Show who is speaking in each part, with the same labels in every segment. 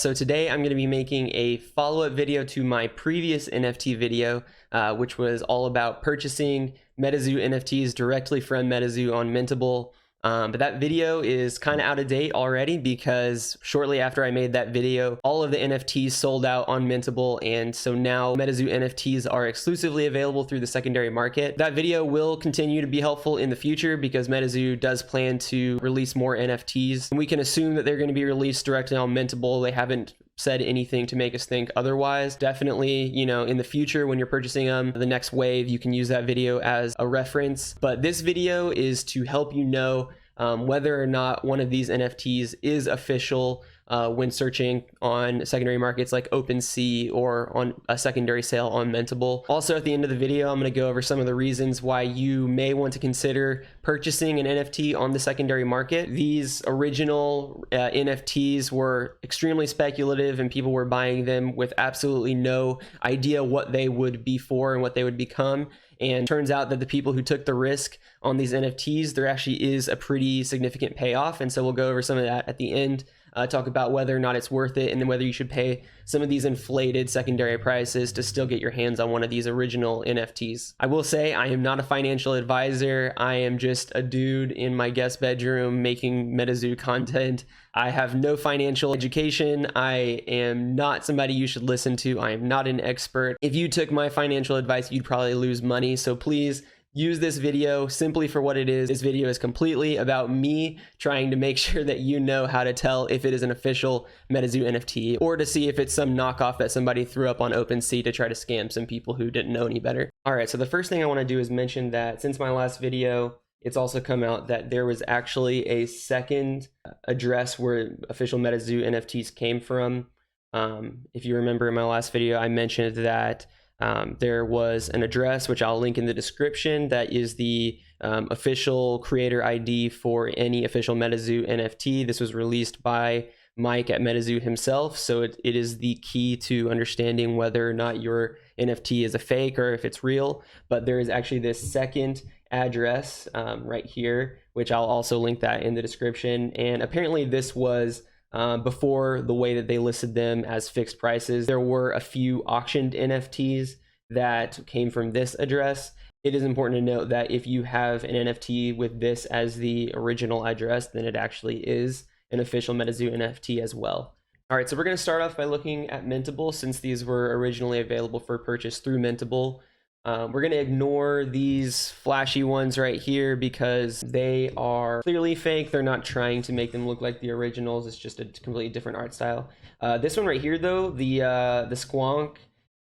Speaker 1: So today I'm going to be making a follow-up video to my previous NFT video, which was all about purchasing Metazoo NFTs directly from Metazoo on Mintable. But that video is kind of out of date already because shortly after I made that video, all of the NFTs sold out on Mintable, and so now Metazoo NFTs are exclusively available through the secondary market. That video will continue to be helpful in the future because Metazoo does plan to release more NFTs, and we can assume that they're going to be released directly on Mintable. They haven't said anything to make us think otherwise. Definitely, you know, in the future when you're purchasing them, the next wave, you can use that video as a reference. But this video is to help you know whether or not one of these NFTs is official when searching on secondary markets like OpenSea or on a secondary sale on Mintable. Also, at the end of the video, I'm going to go over some of the reasons why you may want to consider purchasing an NFT on the secondary market. These original NFTs were extremely speculative, and people were buying them with absolutely no idea what they would be for and what they would become. And turns out that the people who took the risk on these NFTs, there actually is a pretty significant payoff. And so we'll go over some of that at the end, talk about whether or not it's worth it, and then whether you should pay some of these inflated secondary prices to still get your hands on one of these original NFTs. I will say I am not a financial advisor. I am just a dude in my guest bedroom making Metazoo content. I have no financial education. I am not somebody you should listen to. I am not an expert. If you took my financial advice, you'd probably lose money. So please use this video simply for what it is. This video is completely about me trying to make sure that you know how to tell if it is an official Metazoo NFT or to see if it's some knockoff that somebody threw up on OpenSea to try to scam some people who didn't know any better. All right, so the first thing I want to do is mention that since my last video, it's also come out that there was actually a second address where official Metazoo NFTs came from. If you remember in my last video, I mentioned that there was an address, which I'll link in the description, that is the official creator ID for any official Metazoo NFT. This was released by Mike at Metazoo himself, so it is the key to understanding whether or not your NFT is a fake or if it's real. But there is actually this second address right here, which I'll also link that in the description. And apparently this was before the way that they listed them as fixed prices. There were a few auctioned NFTs that came from this address. It is important to note that if you have an NFT with this as the original address, then it actually is an official Metazoo NFT as well. All right, so we're going to start off by looking at Mintable, since these were originally available for purchase through Mintable. We're going to ignore these flashy ones right here because they are clearly fake. They're not trying to make them look like the originals. It's just a completely different art style. This one right here, though, the Squonk,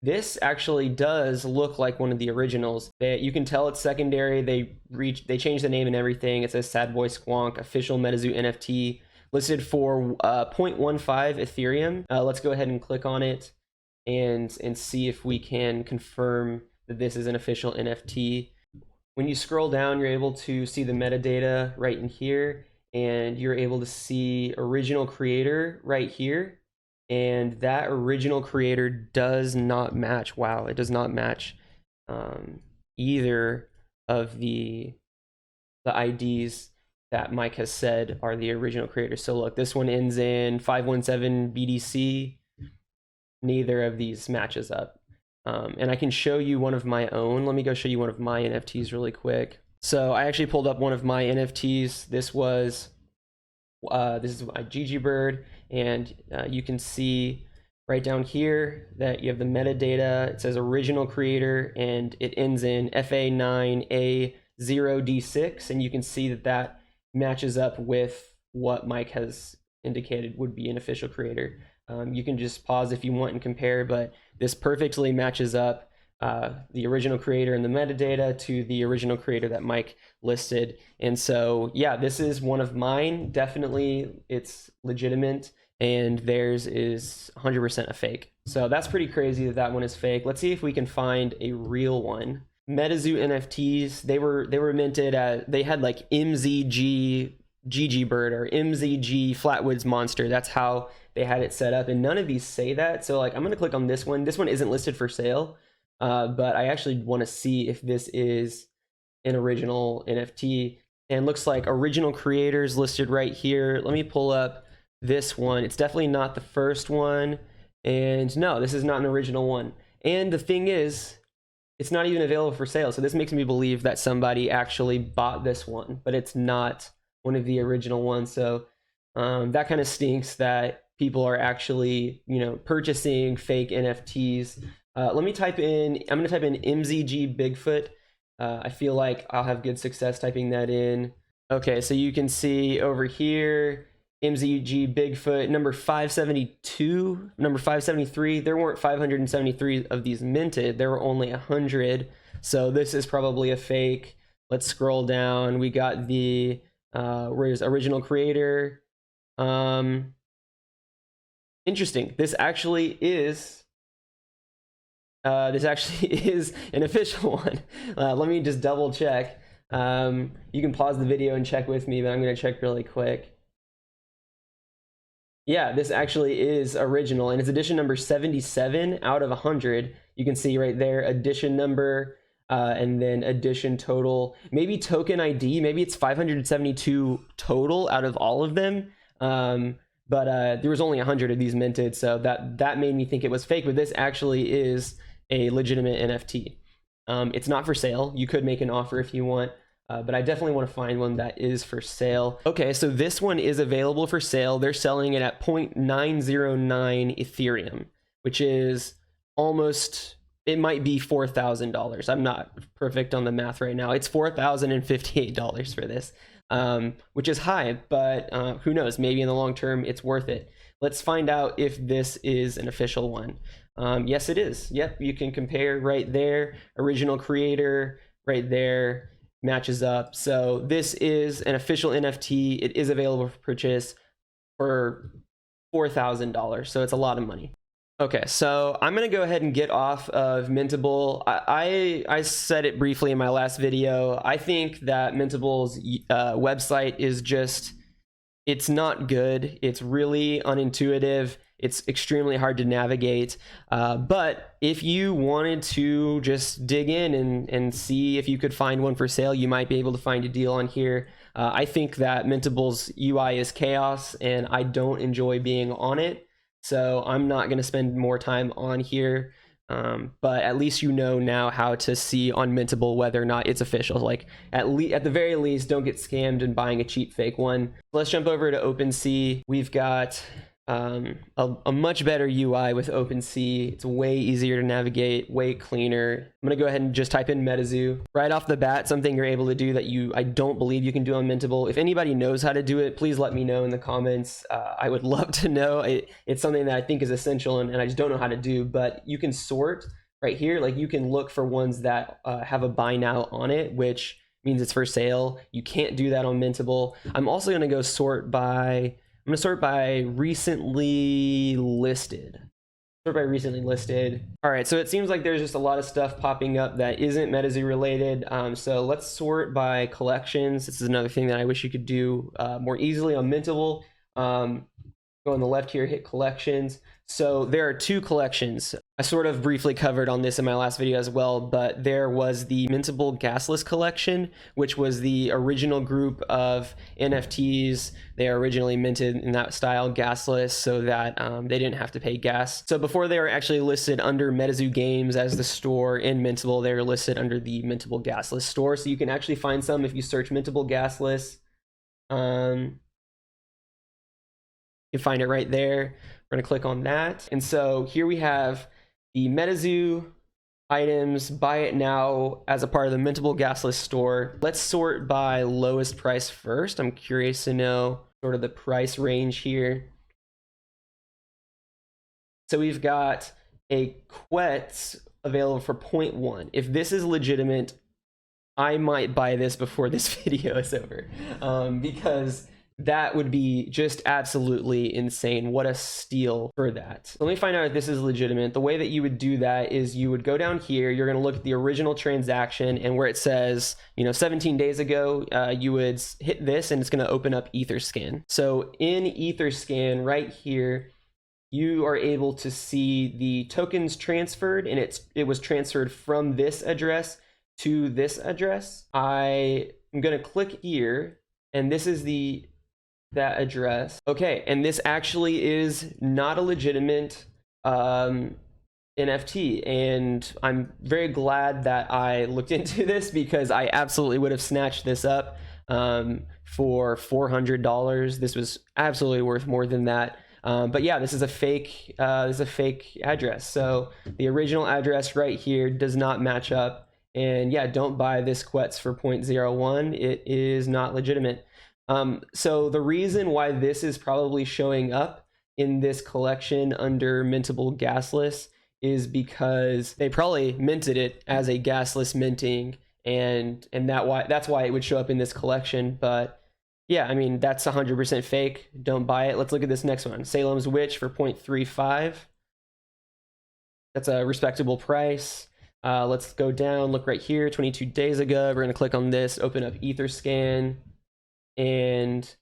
Speaker 1: this actually does look like one of the originals. You can tell it's secondary. They changed the name and everything. It says Sad Boy Squonk, official Metazoo NFT, listed for 0.15 Ethereum. Let's go ahead and click on it and see if we can confirm that this is an official NFT. When you scroll down, you're able to see the metadata right in here, and you're able to see original creator right here. And that original creator does not match. Wow, it does not match either of the IDs that Mike has said are the original creators. So look, this one ends in 517 BDC. Neither of these matches up. And I can show you one of my own. Let me go show you one of my NFTs really quick. So I actually pulled up one of my NFTs. This is my Gigi Bird, and you can see right down here that you have the metadata. It says original creator, and it ends in FA9A0D6, and you can see that that matches up with what Mike has indicated would be an official creator. You can just pause if you want and compare, but this perfectly matches up the original creator and the metadata to the original creator that Mike listed. And so, yeah, this is one of mine. Definitely, it's legitimate, and theirs is 100% a fake. So that's pretty crazy that that one is fake. Let's see if we can find a real one. Metazoo NFTs, they were minted at, they had like MZG Gigi Bird or MZG Flatwoods Monster. That's how they had it set up, and none of these say that. So like, I'm gonna click on this one. This one isn't listed for sale, but I actually want to see if this is an original NFT. And looks like original creators listed right here. Let me pull up this one. It's definitely not the first one. And no, this is not an original one. And the thing is, it's not even available for sale. So this makes me believe that somebody actually bought this one, but it's not one of the original ones. So that kind of stinks that people are actually, purchasing fake NFTs. Let me type in, I'm gonna type in MZG Bigfoot. I feel like I'll have good success typing that in. Okay, so you can see over here, MZG Bigfoot, number 572, number 573. There weren't 573 of these minted. There were only 100. So this is probably a fake. Let's scroll down. We got the, where's original creator? Interesting. This actually is an official one. Let me just double check. You can pause the video and check with me, but I'm going to check really quick. Yeah, this actually is original, and it's edition number 77 out of 100. You can see right there, edition number, and then edition total. Maybe token ID, maybe it's 572 total out of all of them. But there was only 100 of these minted, so that made me think it was fake, but this actually is a legitimate NFT. It's not for sale. You could make an offer if you want, but I definitely want to find one that is for sale. Okay, so this one is available for sale. They're selling it at 0.909 Ethereum, which is almost, it might be $4,000. I'm not perfect on the math right now. It's $4,058 for this, which is high, but who knows? Maybe in the long term, it's worth it. Let's find out if this is an official one. Yes, it is. Yep, you can compare right there. Original creator right there matches up. So this is an official NFT. It is available for purchase for $4,000. So it's a lot of money. Okay, so I'm gonna go ahead and get off of Mintable. I said it briefly in my last video. I think that Mintable's website is just, it's not good. It's really unintuitive. It's extremely hard to navigate. But if you wanted to just dig in and see if you could find one for sale, you might be able to find a deal on here. I think that Mintable's UI is chaos, and I don't enjoy being on it. So I'm not going to spend more time on here. But at least you know now how to see on Mintable whether or not it's official. Like at the very least, don't get scammed in buying a cheap fake one. Let's jump over to OpenSea. We've got a much better UI with OpenSea. It's way easier to navigate, way cleaner. I'm gonna go ahead and just type in Metazoo. Right off the bat, something you're able to do that I don't believe you can do on Mintable. If anybody knows how to do it, please let me know in the comments. I would love to know. It's something that I think is essential and I just don't know how to do, but you can sort right here. Like you can look for ones that have a buy now on it, which means it's for sale. You can't do that on Mintable. I'm also gonna go sort by, I'm gonna sort by recently listed. Sort by recently listed. All right, so it seems like there's just a lot of stuff popping up that isn't Metazoo related. So let's sort by collections. This is another thing that I wish you could do more easily on Mintable. Go on the left here, hit collections. So there are two collections. I sort of briefly covered on this in my last video as well, but there was the Mintable Gasless collection, which was the original group of NFTs. They are originally minted in that style, gasless, so that they didn't have to pay gas. So before they were actually listed under Metazoo Games as the store in Mintable, they were listed under the Mintable Gasless store. So you can actually find some if you search Mintable Gasless. You find it right there. We're going to click on that. And so here we have the Metazoo items, buy it now as a part of the Mintable Gasless store. Let's sort by lowest price first. I'm curious to know sort of the price range here. So we've got a Quetz available for 0.1. If this is legitimate, I might buy this before this video is over, because that would be just absolutely insane. What a steal for that. Let me find out if this is legitimate. The way that you would do that is you would go down here, you're gonna look at the original transaction, and where it says, 17 days ago, you would hit this and it's gonna open up Etherscan. So in Etherscan right here, you are able to see the tokens transferred, and it was transferred from this address to this address. I am gonna click here, and this is the that address. Okay, and this actually is not a legitimate NFT, and I'm very glad that I looked into this because I absolutely would have snatched this up for $400. This was absolutely worth more than that. But yeah, this is a fake. This is a fake address. So the original address right here does not match up. And yeah, don't buy this Quetz for 0.01. It is not legitimate. So the reason why this is probably showing up in this collection under mintable gasless is because they probably minted it as a gasless minting, and that's why it would show up in this collection. But yeah, I mean, that's 100% fake. Don't buy it. Let's look at this next one. Salem's Witch for 0.35. That's a respectable price. Let's go down, look right here, 22 days ago. We're going to click on this, open up Etherscan. And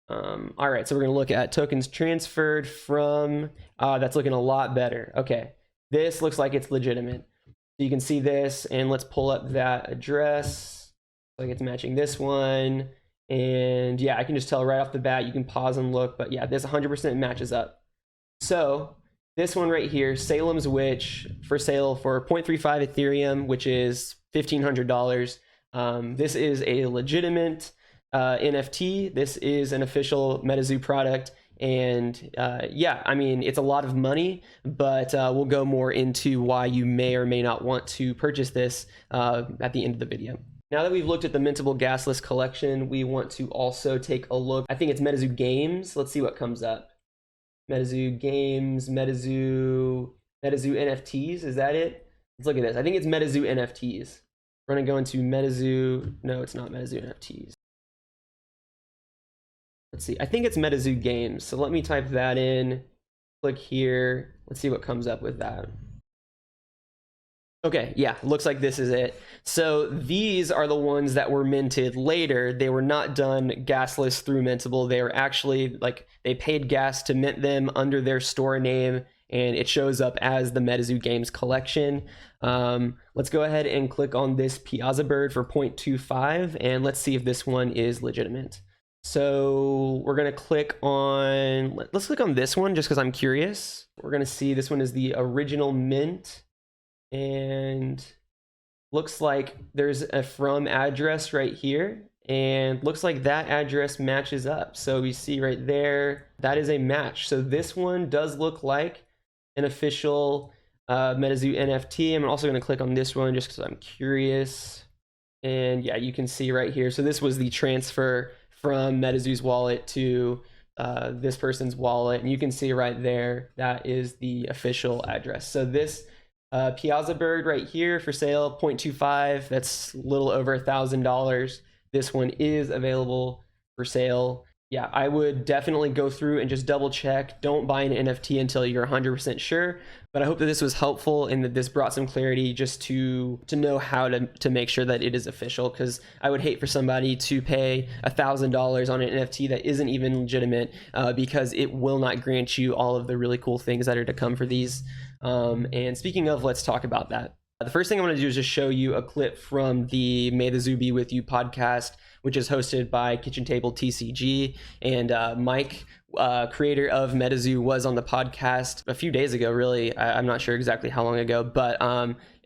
Speaker 1: all right, so we're going to look at tokens transferred from, that's looking a lot better. Okay, this looks like it's legitimate. So you can see this, and let's pull up that address. Like it's matching this one. And yeah, I can just tell right off the bat. You can pause and look, but yeah, this 100% matches up. So this one right here, Salem's Witch, for sale for 0.35 Ethereum, which is $1,500. This is a legitimate NFT. This is an official Metazoo product. And yeah, I mean, it's a lot of money, but we'll go more into why you may or may not want to purchase this at the end of the video. Now that we've looked at the mintable gasless collection, we want to also take a look. I think it's Metazoo Games. Let's see what comes up. Metazoo Games, Metazoo NFTs. Is that it? Let's look at this. I think it's Metazoo NFTs. We're going to go into Metazoo. No, it's not Metazoo NFTs. Let's see. I think it's Metazoo Games. So let me type that in. Click here. Let's see what comes up with that. Okay, yeah, looks like this is it. So these are the ones that were minted later. They were not done gasless through Mintable. They were actually, like, they paid gas to mint them under their store name, and it shows up as the Metazoo Games collection. Let's go ahead and click on this Piazza Bird for 0.25, and let's see if this one is legitimate. So we're gonna click on, let's click on this one just because I'm curious. We're gonna see this one is the original mint. And looks like there's a from address right here, and looks like that address matches up. So we see right there, that is a match. So this one does look like an official Metazoo NFT. I'm also going to click on this one just because I'm curious. And yeah, you can see right here. So this was the transfer from Metazoo's wallet to this person's wallet. And you can see right there, that is the official address. So this Piazza Bird right here for sale, 0.25. That's a little over $1,000. This one is available for sale. Yeah, I would definitely go through and just double check. Don't buy an NFT until you're 100% sure. But I hope that this was helpful and that this brought some clarity just to know how to make sure that it is official, because I would hate for somebody to pay $1,000 on an NFT that isn't even legitimate because it will not grant you all of the really cool things that are to come for these. And speaking of, let's talk about that. The first thing I'm going to do is just show you a clip from the May the Zoo Be With You podcast, which is hosted by Kitchen Table TCG. And Mike, creator of Metazoo, was on the podcast a few days ago, really. I'm not sure exactly how long ago, but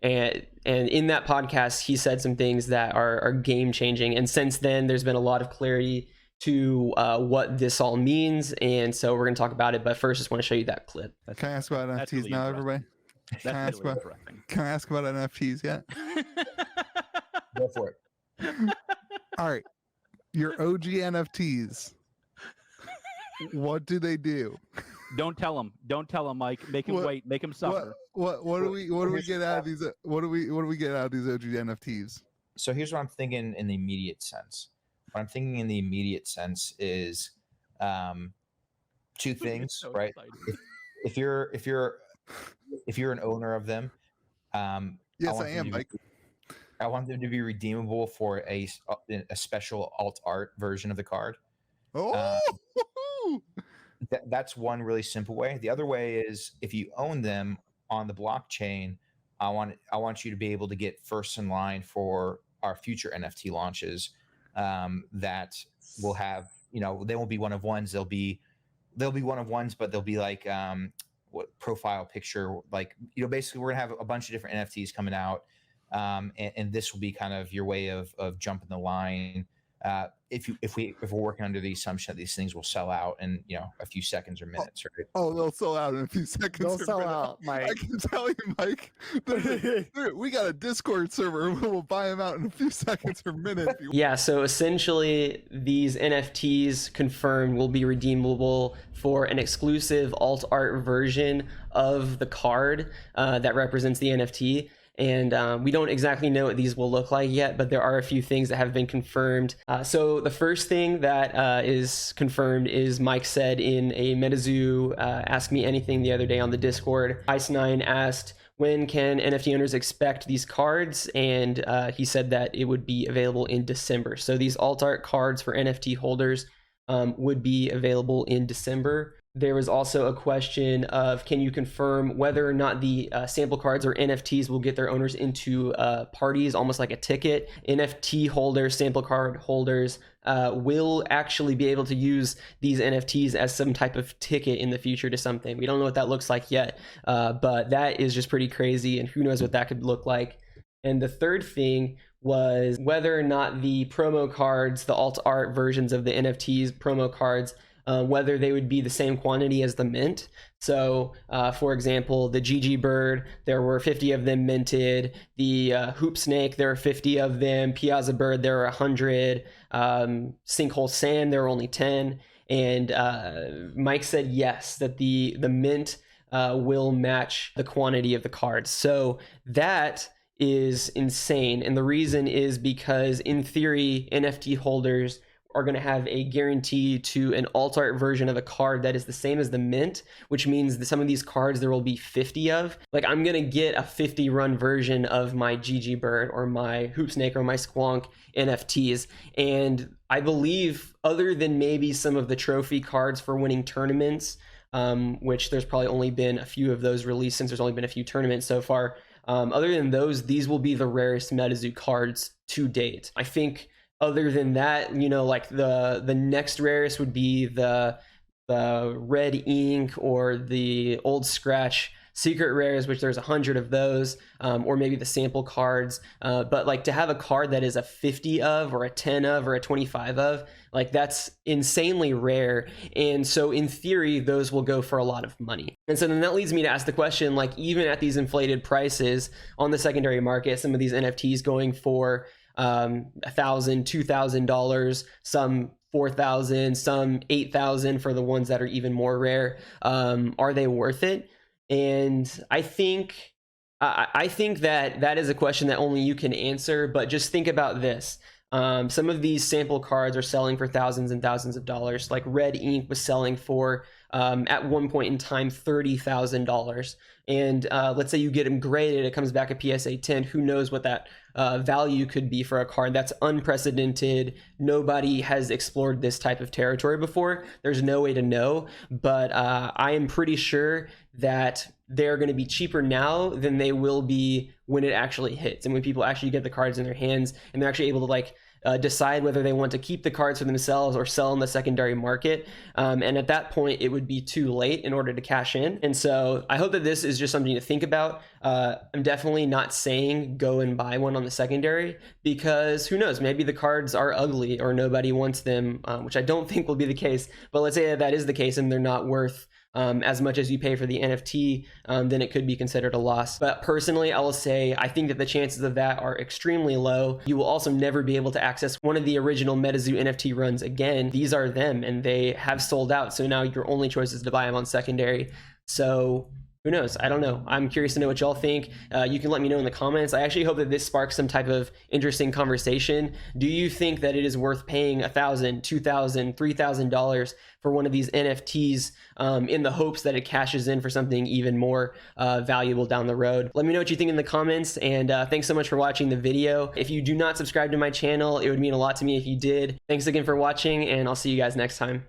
Speaker 1: and in that podcast, he said some things that are game changing. And since then, there's been a lot of clarity to what this all means. And so we're going to talk about it. But first, just want to show you that clip.
Speaker 2: Can I ask about NFTs really now, everybody? Can I ask about NFTs yet?
Speaker 3: Go for it.
Speaker 2: All right. Your OG NFTs. What do they do?
Speaker 4: Don't tell him. Don't tell him, Mike. Make him wait. Make him suffer.
Speaker 2: What do we get out of these? What do we get out of these OG NFTs?
Speaker 3: So here's what I'm thinking in the immediate sense. What I'm thinking in the immediate sense is two things, so right? If you're an owner of them,
Speaker 2: yes, I am, Mike.
Speaker 3: I want them to be redeemable for a special alt art version of the card.
Speaker 2: Oh,
Speaker 3: that's one really simple way. The other way is if you own them on the blockchain, I want you to be able to get first in line for our future NFT launches that will have you know, they won't be one of ones. They'll be one of ones, but they'll be like what profile picture, like, you know, basically we're gonna have a bunch of different NFTs coming out, and this will be kind of your way of jumping the line. If we're working under the assumption that these things will sell out in, you know, a few seconds or minutes, right?
Speaker 2: Oh, they'll sell out in a few seconds.
Speaker 5: They'll sell out, Mike.
Speaker 2: I can tell you, Mike. We got a Discord server. We'll buy them out in a few seconds or minutes.
Speaker 1: Yeah, so essentially these NFTs confirmed will be redeemable for an exclusive alt art version of the card that represents the NFT. And we don't exactly know what these will look like yet, but there are a few things that have been confirmed. So the first thing that is confirmed is Mike said in a Metazoo Ask Me Anything the other day on the Discord. Ice9 asked, when can NFT owners expect these cards? And he said that it would be available in December. So these alt art cards for NFT holders would be available in December. There was also a question of, can you confirm whether or not the sample cards or NFTs will get their owners into parties, almost like a ticket? NFT holders, sample card holders will actually be able to use these NFTs as some type of ticket in the future to something. We don't know what that looks like yet, but that is just pretty crazy, and who knows what that could look like. And the third thing was whether or not the promo cards, the alt art versions of the NFTs promo cards, whether they would be the same quantity as the mint. So for example, the GG Bird, there were 50 of them minted. The Hoop Snake, there were 50 of them. Piazza Bird, there were 100. Sinkhole Sand, there were only 10. And Mike said yes, that the mint will match the quantity of the cards. So that is insane. And the reason is because in theory, NFT holders are going to have a guarantee to an alt art version of a card that is the same as the mint, which means that some of these cards there will be 50 of. Like, I'm going to get a 50 run version of my GG Bird or my Hoop Snake or my Squonk NFTs. And I believe, other than maybe some of the trophy cards for winning tournaments, which there's probably only been a few of those released since there's only been a few tournaments so far. Other than those, these will be the rarest Metazoo cards to date. I think other than that, you know, like the next rarest would be the red ink or the old scratch secret rares, which there's 100 of those, or maybe the sample cards. But like, to have a card that is a 50 of or a 10 of or a 25 of, like, that's insanely rare. And so in theory, those will go for a lot of money. And so then that leads me to ask the question, like, even at these inflated prices on the secondary market, some of these NFTs going for $1,000, $2,000, some $4,000, some $8,000 for the ones that are even more rare. Are they worth it? And I think that is a question that only you can answer. But just think about this. Some of these sample cards are selling for thousands and thousands of dollars. Like red ink was selling for at one point in time $30,000. And let's say you get them graded, it comes back a PSA 10. Who knows what that value could be for a card? That's unprecedented. Nobody has explored this type of territory before. There's no way to know, but I am pretty sure that they're going to be cheaper now than they will be when it actually hits, and when people actually get the cards in their hands and they're actually able to like decide whether they want to keep the cards for themselves or sell in the secondary market. And at that point, it would be too late in order to cash in. And so I hope that this is just something to think about. I'm definitely not saying go and buy one on the secondary, because who knows, maybe the cards are ugly or nobody wants them, which I don't think will be the case. But let's say that is the case and they're not worth as much as you pay for the NFT, then it could be considered a loss. But personally, I will say I think that the chances of that are extremely low. You will also never be able to access one of the original Metazoo NFT runs again. These are them, and they have sold out. So now your only choice is to buy them on secondary. So who knows? I don't know. I'm curious to know what y'all think. You can let me know in the comments. I actually hope that this sparks some type of interesting conversation. Do you think that it is worth paying $1,000, $2,000, $3,000 for one of these NFTs in the hopes that it cashes in for something even more valuable down the road? Let me know what you think in the comments, and thanks so much for watching the video. If you do not subscribe to my channel, it would mean a lot to me if you did. Thanks again for watching, and I'll see you guys next time.